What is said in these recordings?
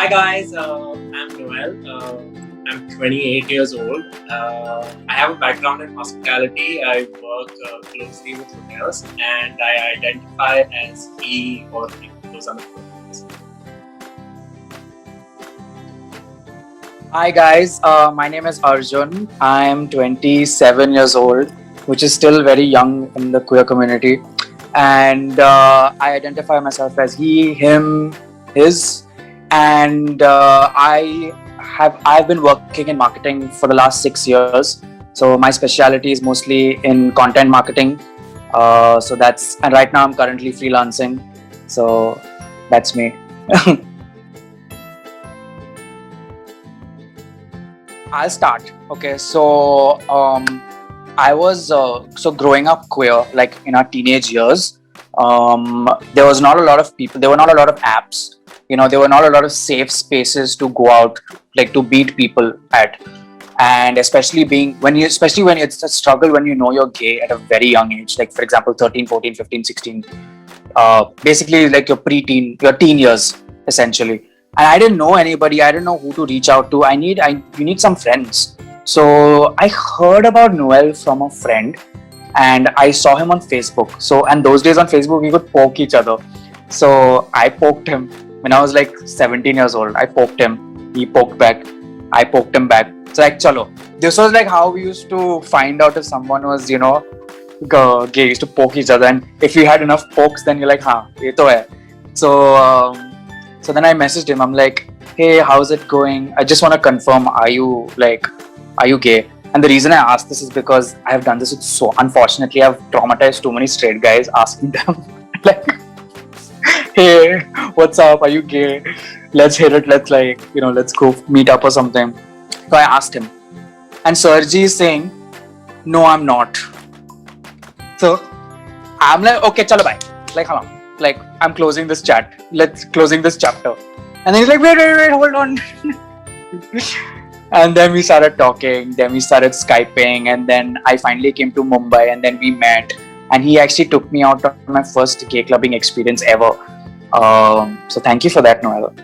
Hi guys, I'm Noel. I'm 28 years old. I have a background in hospitality. I work closely with hotels and I identify as he or he. Those are the pronouns. Hi guys, my name is Arjun. I am 27 years old, which is still very young in the queer community. And I identify myself as he, him, his. And I've been working in marketing for the last 6 years. So my specialty is mostly in content marketing. And right now I'm currently freelancing. So that's me. I'll start. Okay, so I was growing up queer, like in our teenage years. There was not a lot of people. There were not a lot of apps. There were not a lot of safe spaces to go out, like to meet people at. And especially when it's a struggle when you know you're gay at a very young age, like for example 13, 14, 15, 16, basically like your preteen, your teen years essentially. And I didn't know anybody. I didn't know who to reach out to. You need some friends. So I heard about Noel from a friend, and I saw him on Facebook. And those days on Facebook, we could poke each other. So I poked him when I was like 17 years old. I poked him. He poked back. I poked him back. So like, chalo. This was like how we used to find out if someone was, gay. We used to poke each other, and if you had enough pokes, then you're like, "Ha, ye to hai." So then I messaged him. I'm like, "Hey, how's it going? I just want to confirm. Are you gay?" And the reason I asked this is because I have done this unfortunately, I've traumatized too many straight guys asking them like, "Hey, what's up? Are you gay? Let's hit it. Let's go meet up or something." So I asked him, and Sergi is saying, "No, I'm not." So I'm like, "Okay, chalo bye." Like, how long? Like, I'm closing this chat. Let's closing this chapter. And then he's like, wait, hold on. And then we started talking. Then we started Skyping. And then I finally came to Mumbai. And then we met. And he actually took me out on my first gay clubbing experience ever. So thank you for that, Noel.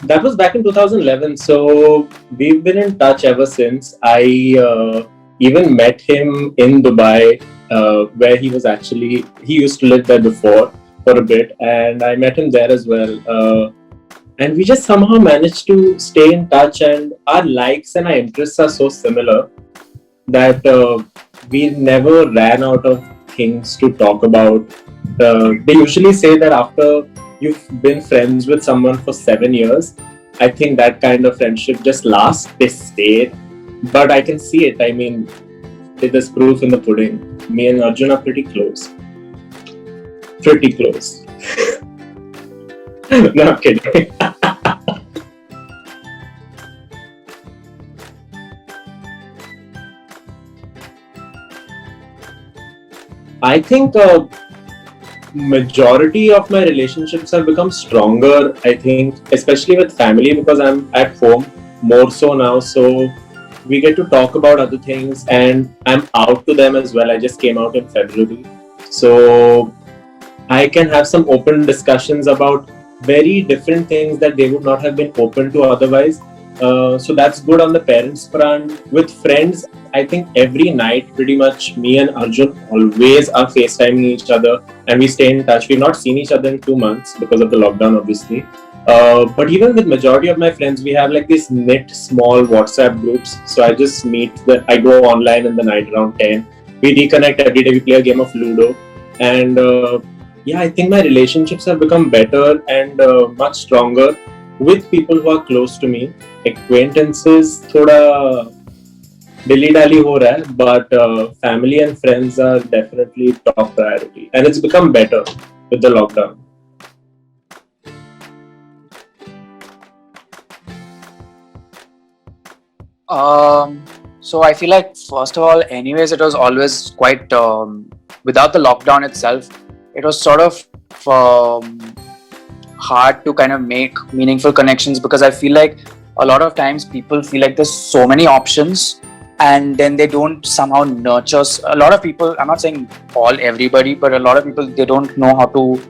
That was back in 2011. So we've been in touch ever since. I even met him in Dubai. Where he used to live there before for a bit, and I met him there as well. And we just somehow managed to stay in touch, and our likes and our interests are so similar that we never ran out of things to talk about. They usually say that after you've been friends with someone for 7 years, I think that kind of friendship just lasts, they stay. But I can see it. I mean, there's proof in the pudding. Me and Arjun are pretty close. Pretty close. No, I'm kidding. I think majority of my relationships have become stronger, I think, especially with family, because I'm at home more so now. So we get to talk about other things, and I'm out to them as well. I just came out in February. So I can have some open discussions about very different things that they would not have been open to otherwise. So that's good on the parents' front. With friends, I think every night, pretty much, me and Arjun always are FaceTiming each other, and we stay in touch. We've not seen each other in 2 months because of the lockdown, obviously. But even with majority of my friends, we have like these knit small WhatsApp groups. So I just I go online in the night around 10. We reconnect every day. We play a game of Ludo. And I think my relationships have become better and much stronger with people who are close to me. Acquaintances, thoda dilly-dally ho raha hai, but family and friends are definitely top priority. And it's become better with the lockdown. So I feel like, first of all, anyways, it was always quite, without the lockdown itself, it was sort of hard to kind of make meaningful connections, because I feel like a lot of times people feel like there's so many options, and then they don't somehow nurture. A lot of people, I'm not saying everybody, but a lot of people, they don't know how to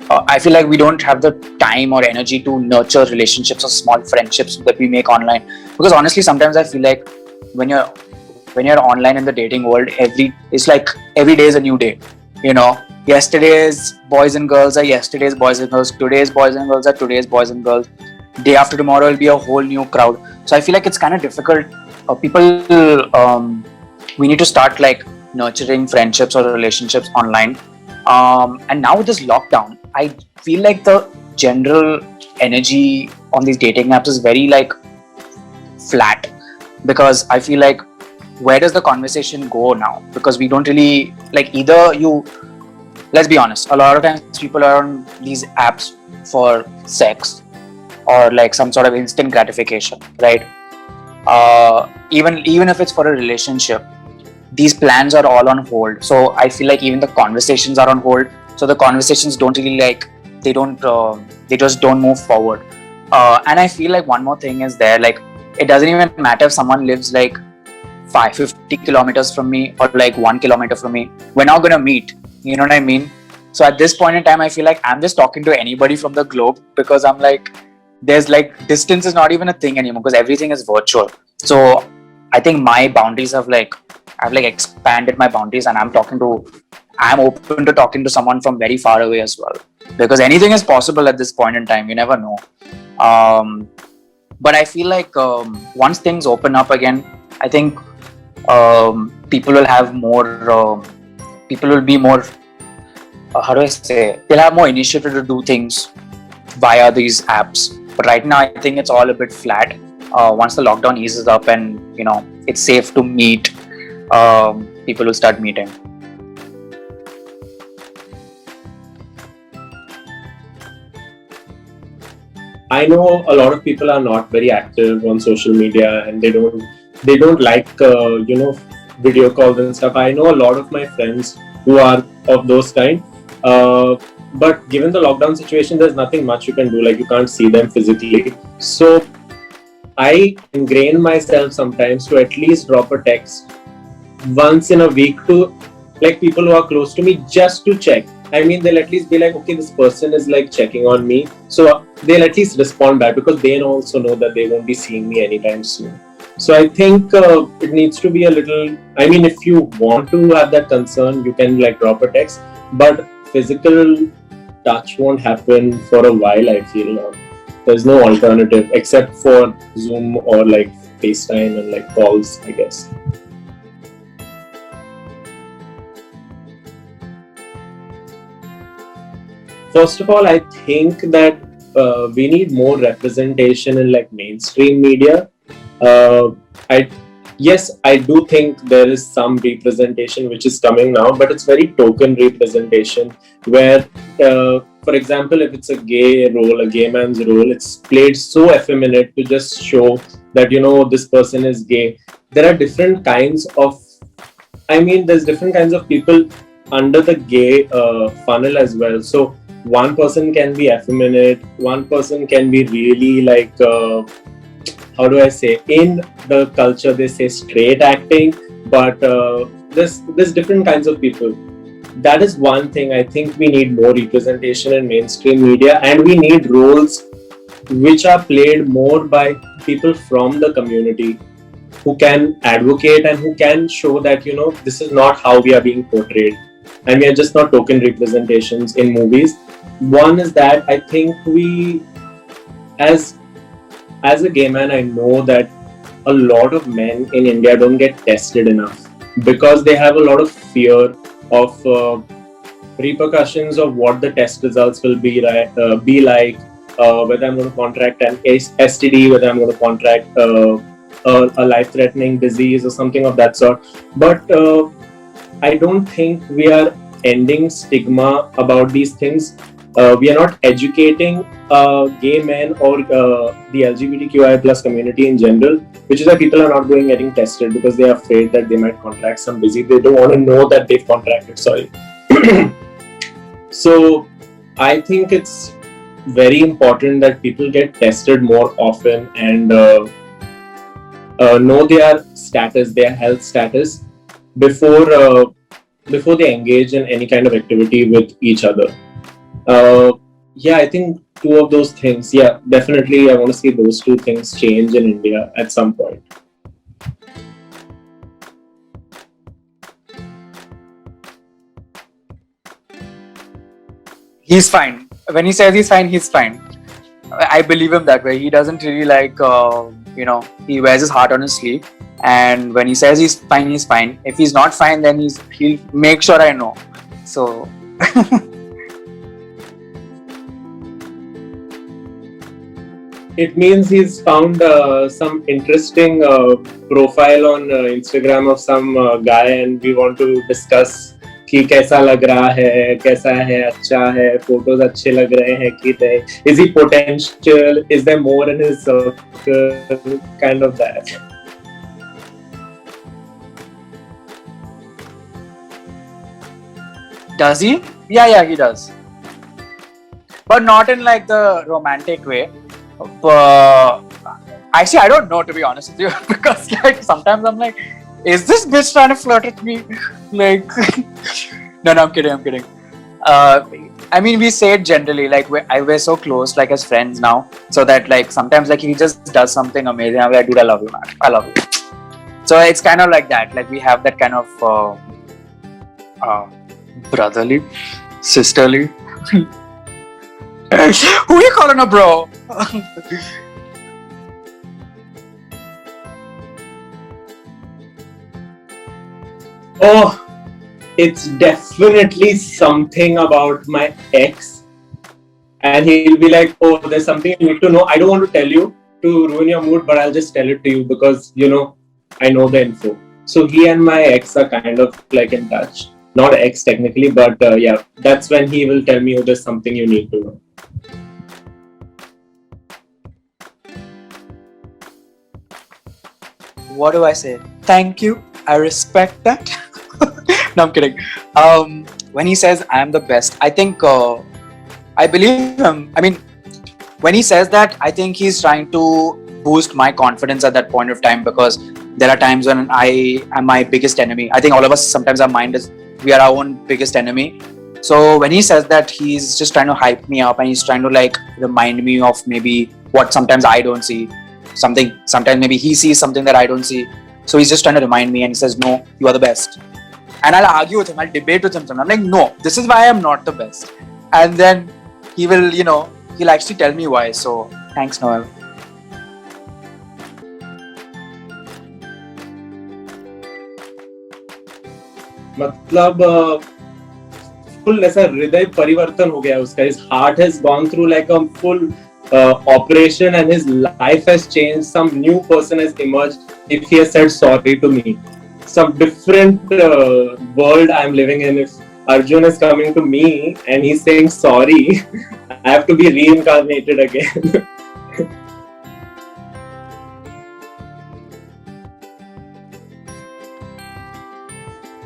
I feel like we don't have the time or energy to nurture relationships or small friendships that we make online. Because honestly, sometimes I feel like when you're online in the dating world, it's like every day is a new day. You know, yesterday's boys and girls are yesterday's boys and girls. Today's boys and girls are today's boys and girls. Day after tomorrow will be a whole new crowd. So I feel like it's kind of difficult. We need to start like nurturing friendships or relationships online. And now with this lockdown, I feel like the general energy on these dating apps is very like flat, because I feel like where does the conversation go now? Because we don't really like either you. Let's be honest. A lot of times people are on these apps for sex or like some sort of instant gratification, right? Even if it's for a relationship, these plans are all on hold. So I feel like even the conversations are on hold. So the conversations don't really like they just don't move forward. And I feel like one more thing is there, like it doesn't even matter if someone lives like 550 kilometers from me or like 1 kilometer from me. We're not gonna meet. You know what I mean? So at this point in time, I feel like I'm just talking to anybody from the globe, because I'm like, there's like distance is not even a thing anymore because everything is virtual. So I think my boundaries have like I've like expanded my boundaries, and I'm open to talking to someone from very far away as well, because anything is possible at this point in time. You never know. But I feel like once things open up again, I think people will have more. People will be more. How do I say? They'll have more initiative to do things via these apps. But right now, I think it's all a bit flat. Once the lockdown eases up and it's safe to meet, people will start meeting. I know a lot of people are not very active on social media, and they don't like video calls and stuff. I know a lot of my friends who are of those kind. But given the lockdown situation, there's nothing much you can do. Like, you can't see them physically. So I ingrain myself sometimes to at least drop a text once in a week to like people who are close to me, just to check. I mean, they'll at least be like, okay, this person is like checking on me. So they'll at least respond back, because they also know that they won't be seeing me anytime soon. So I think it needs to be a little, I mean, if you want to have that concern, you can like drop a text, but physical touch won't happen for a while, I feel now. There's no alternative except for Zoom or like FaceTime and like calls, I guess. First of all, I think that we need more representation in like mainstream media. I Yes, I do think there is some representation which is coming now, but it's very token representation where, for example, if it's a gay role, a gay man's role, it's played so effeminate to just show that, this person is gay. There are different kinds of, there's different kinds of people under the gay funnel as well. So one person can be effeminate, one person can be really like, how do I say, in the culture they say straight acting, but there's different kinds of people. That is one thing. I think we need more representation in mainstream media, and we need roles which are played more by people from the community who can advocate and who can show that, this is not how we are being portrayed, and we are just not token representations in movies. One is that I think we, as a gay man, I know that a lot of men in India don't get tested enough because they have a lot of fear of repercussions of what the test results will be like, whether I'm going to contract an STD, whether I'm going to contract a life-threatening disease or something of that sort. But I don't think we are ending stigma about these things. We are not educating gay men or the LGBTQI plus community in general, which is why people are not getting tested, because they are afraid that they might contract some disease. They don't want to know that they've contracted. Sorry. So I think it's very important that people get tested more often and know their status, their health status, before they engage in any kind of activity with each other. Yeah, I think two of those things. Yeah, definitely, I want to see those two things change in India at some point. He's fine. When he says he's fine, he's fine. I believe him that way. He doesn't really like, he wears his heart on his sleeve. And when he says he's fine, he's fine. If he's not fine, then he'll make sure I know. So It means he's found some interesting profile on Instagram of some guy, and we want to discuss कि कैसा लग रहा है, कैसा है, अच्छा है, photos अच्छे लग रहे हैं कि नहीं, is he potential, is there more in his circle, kind of that. does he? Yeah, he does. But not in like the romantic way. But actually, I don't know, to be honest with you, because like sometimes I'm like, is this bitch trying to flirt with me? Like, no, I'm kidding. I mean, we say it generally, like we're so close, like as friends now, so that like sometimes like he just does something amazing, I'm like, dude, I love you, man, I love you. So it's kind of like that, like we have that kind of brotherly, sisterly. Who are you calling a bro? Oh, it's definitely something about my ex, and he'll be like, oh, there's something you need to know. I don't want to tell you to ruin your mood, but I'll just tell it to you because I know the info. So he and my ex are kind of like in touch. Not ex technically, but yeah, that's when he will tell me, oh, there's something you need to know. What do I say? Thank you. I respect that. No, I'm kidding. When he says I am the best, I think I believe him. I mean, when he says that, I think he's trying to boost my confidence at that point of time, because there are times when I am my biggest enemy. I think all of us sometimes our mind is we are our own biggest enemy. So when he says that, he's just trying to hype me up and he's trying to like remind me of maybe what sometimes I don't see. Sometimes maybe he sees something that I don't see. So he's just trying to remind me and he says, no, you are the best. And I'll argue with him, I'll debate with him. I'm like, no, this is why I'm not the best. And then he will, he'll actually tell me why. So thanks, Noel. मतलब full ऐसा हृदय परिवर्तन हो गया उसका. His heart has gone through like a full operation and his life has changed. Some new person has emerged if he has said sorry to me. Some different world I'm living in. If Arjun is coming to me and he's saying sorry, I have to be reincarnated again.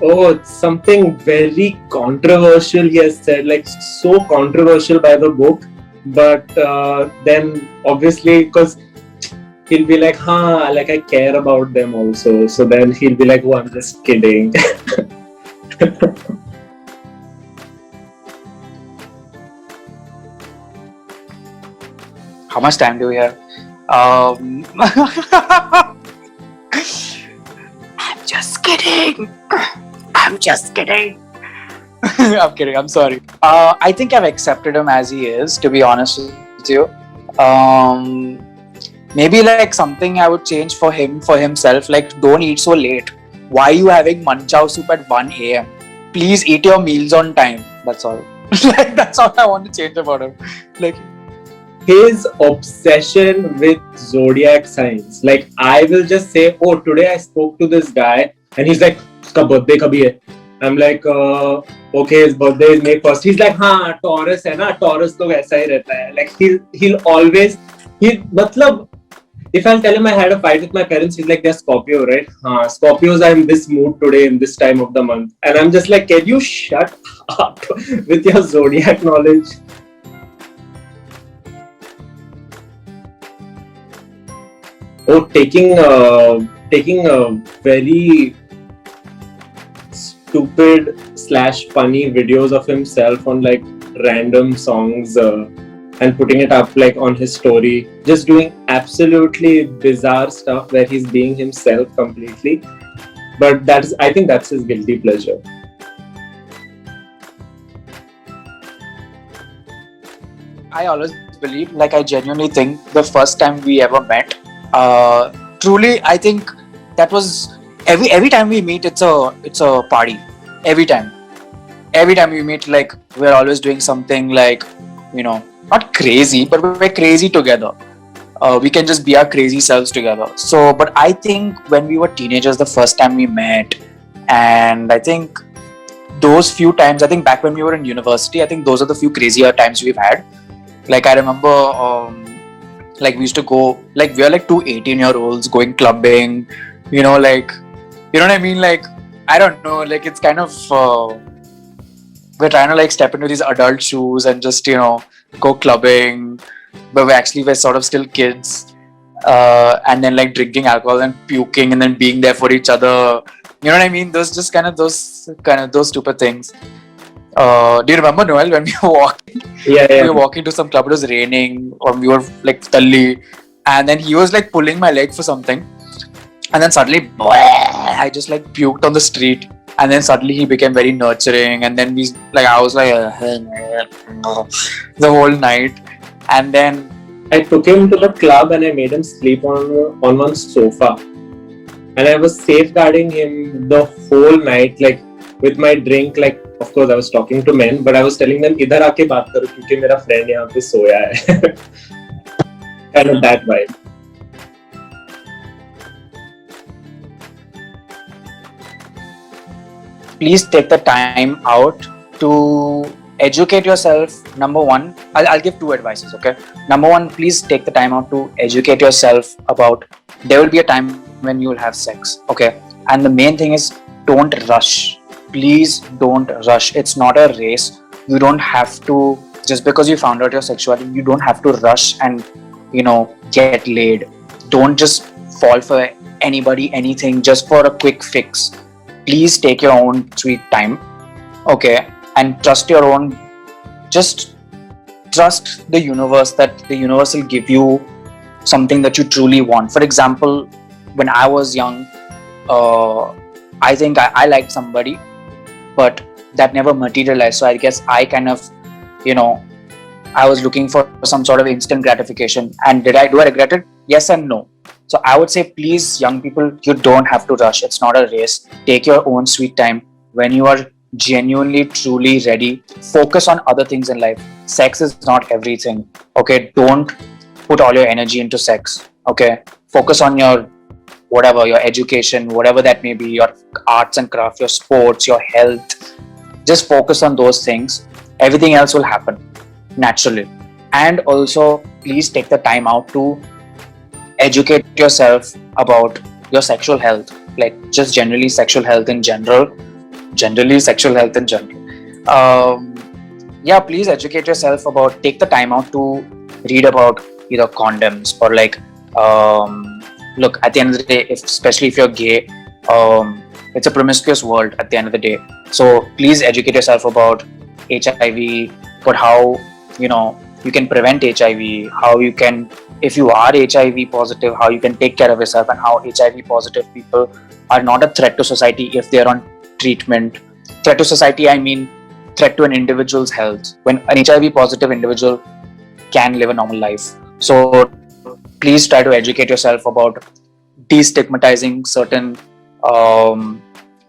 Oh, it's something very controversial he has said, like so controversial by the book. But then obviously, because he'll be like, like I care about them also. So then he'll be like, oh, I'm just kidding. How much time do we have? I'm just kidding. I'm kidding. I'm sorry. I think I've accepted him as he is, to be honest with you. Maybe like something I would change for himself. Like, don't eat so late. Why are you having manchow soup at 1 a.m.? Please eat your meals on time. That's all. Like, that's all I want to change about him. Like, his obsession with zodiac signs. Like, I will just say, oh, today I spoke to this guy and he's like, uska birthday kabhi hai? I'm like, okay, his birthday is May 1st. He's like, Taurus hai na, Taurus to aisa hi rehta hai. Like, he'll always, matlab, if I'll tell him I had a fight with my parents, he's like, they're Scorpio, right? Scorpios are in this mood today, in this time of the month. And I'm just like, can you shut up with your zodiac knowledge? Oh, taking very stupid / funny videos of himself on like random songs and putting it up like on his story, just doing absolutely bizarre stuff where he's being himself completely. But I think that's his guilty pleasure. I always believe, like I genuinely think the first time we ever met, truly I think that was every time we meet it's a party. Every time. Every time we meet, like we're always doing something like, not crazy, but we're crazy together. We can just be our crazy selves together. So, but I think when we were teenagers, the first time we met, and I think those few times, I think back when we were in university, I think those are the few crazier times we've had. Like I remember, like we used to go, like we're like two 18-year-olds going clubbing, like, you know what I mean? Like, I don't know, like it's kind of, we're trying to like step into these adult shoes and just, go clubbing, but we're sort of still kids, and then like drinking alcohol and puking and then being there for each other. You know what I mean? Those stupid things. Do you remember, Noel, when we were walking? Yeah. We were walking to some club, it was raining, or we were like talli, and then he was like pulling my leg for something, and then suddenly, I just like puked on the street, and then suddenly he became very nurturing, and then I was like, the whole night, and then I took him to the club and I made him sleep on one sofa, and I was safeguarding him the whole night, like with my drink. Like, of course, I was talking to men, but I was telling them, "Idhar aake baat karo, क्योंकि मेरा friend यहाँ पे सोया है." Kind of that vibe. please take the time out to educate yourself. Number one, I'll give two advices, okay? Number one, please take the time out to educate yourself about there will be a time when you will have sex, okay? And the main thing is don't rush. Please don't rush. It's not a race. You don't have to, just because you found out your sexuality, you don't have to rush and, get laid. Don't just fall for anybody, anything, just for a quick fix. Please take your own sweet time, okay? And trust your own, just trust the universe, that the universe will give you something that you truly want. For example, when I was young, I think I liked somebody, but that never materialized. So I guess I kind of, I was looking for some sort of instant gratification. And do I regret it? Yes and no. So I would say, please, young people, you don't have to rush. It's not a race. Take your own sweet time. When you are genuinely, truly ready, focus on other things in life. Sex is not everything, okay? Don't put all your energy into sex, okay? Focus on your whatever, your education, whatever that may be, your arts and craft, your sports, your health. Just focus on those things. Everything else will happen naturally. And also, please take the time out to educate yourself about your sexual health, like just generally sexual health in general. Please educate yourself about, take the time out to read about either condoms or like, look, at the end of the day, especially if you're gay, it's a promiscuous world at the end of the day. So please educate yourself about HIV, about how, you can prevent HIV, how you can, if you are HIV positive, how you can take care of yourself, and how HIV positive people are not a threat to society if they're on treatment. Threat to society, I mean threat to an individual's health, when an HIV positive individual can live a normal life. So please try to educate yourself about destigmatizing certain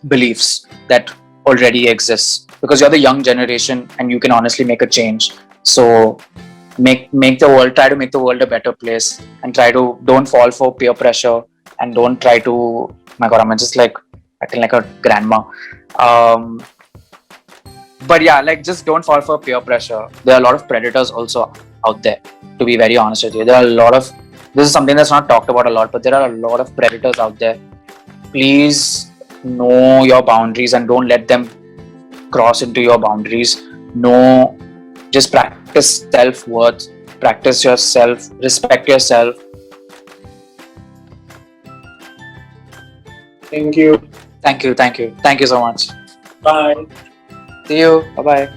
beliefs that already exist, because you're the young generation and you can honestly make a change. So try to make the world a better place, and don't fall for peer pressure, and don't try to, my god, I'm just like acting like a grandma. But yeah, like just don't fall for peer pressure. There are a lot of predators also out there, to be very honest with you. This is something that's not talked about a lot, but there are a lot of predators out there. Please know your boundaries and don't let them cross into your boundaries. Just practice self-worth, practice yourself, respect yourself. Thank you. Thank you so much. Bye. See you. Bye-bye.